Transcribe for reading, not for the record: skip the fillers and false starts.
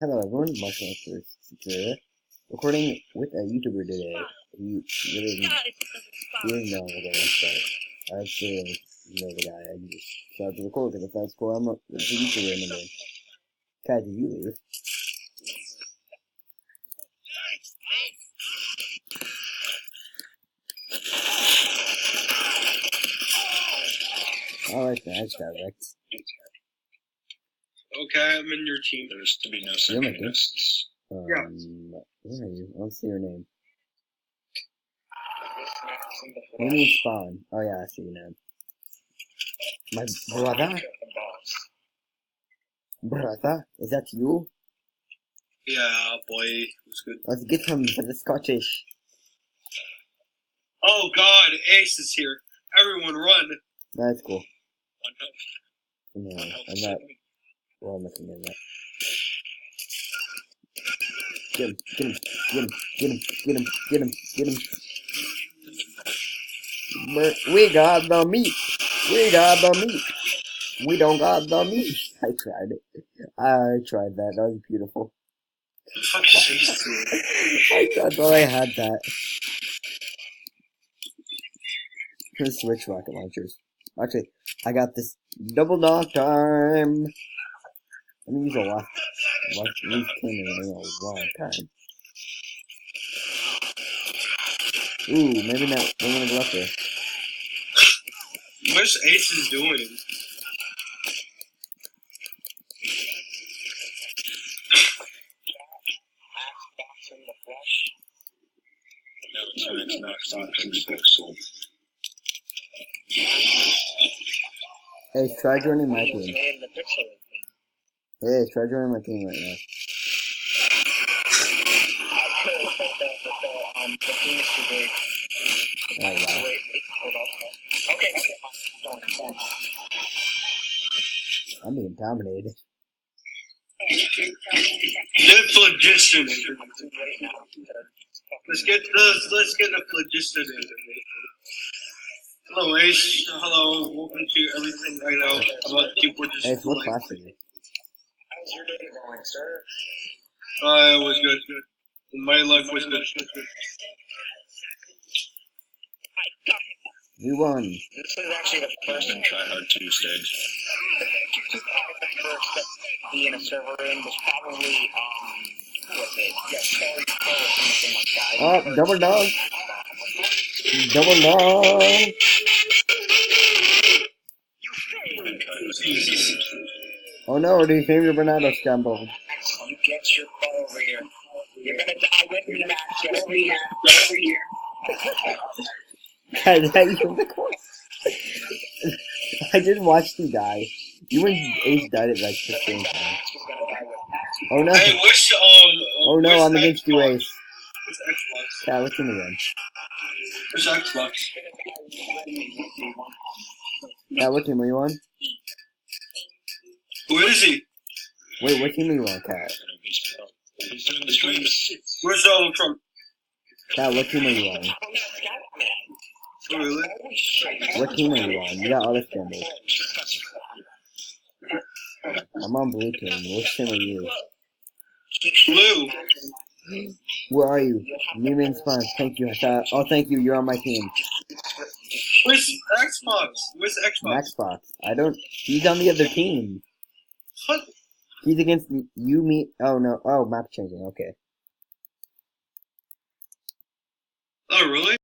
Hello everyone, Marshall here, recording with a YouTuber today. He really didn't know what I was, but I actually know the guy. I just started to record because that's cool. I'm a YouTuber in the game. Kat, did you leave? Alright then, I just got wrecked. Okay, I'm in your team. There's to be no second-guesses. Where are you? I don't see your name. What do you mean spawn? Oh yeah, I see your name. My brother? Brother? Is that you? Yeah, boy. What's good? Let's get him for the Scottish. Oh god, Ace is here. Everyone run. That's cool. No, I'm not. Well, I'm looking at that. Get him, get him, get him, get him, get him, get him, get him. We got the meat. We got the meat. We don't got the meat. I tried it. I tried that. That was beautiful. Fuck is Ace doing? I thought I had that. Let's switch rocket launchers. Actually, I got this double knock time. Let me use a left cannon in a long time. Ooh, maybe not. I'm gonna go up there. What's Ace doing? No, it's maxbox in the pixel. Hey, try joining my team. Hey, try joining my team right now. Oh, wow. I'm being dominated. Get phlogiston. Let's get the phlogiston in. Hello, Ace. Hello. Welcome to everything I know about people just. Hey, what class are you? How's your day going, sir? It was good. My life was good. We won. This is actually the first Try hard Tuesday. the first be in a server room was probably what's it? Yeah, Story Pro or something like that. Oh, double dog. Double dog. Oh no, the favorite Bernardo scramble. You get your butt over here. You're gonna die with me, Max. Get over here. Get over here. Guys, how you from the course? I didn't watch you die. You and Ace died at like the same time. Oh no. Hey, which Oh no, I'm against you, Ace. What's Xbox? Yeah, what's him again? Where's Xbox? Yeah, what team are you on? Who is he? Wait, what team are you on, Kat? Where's Donald Trump? Kat, what team are you on? Oh, really? What team are you on? You got all the scrambles. I'm on blue team. Which team are you? Blue. Where are you? New main spawn. Thank you. Oh, thank you. You're on my team. Where's Xbox? Where's Xbox? Maxbox. I don't. He's on the other team. What? He's against you, me. Oh no. Oh, map changing. Okay. Oh, really?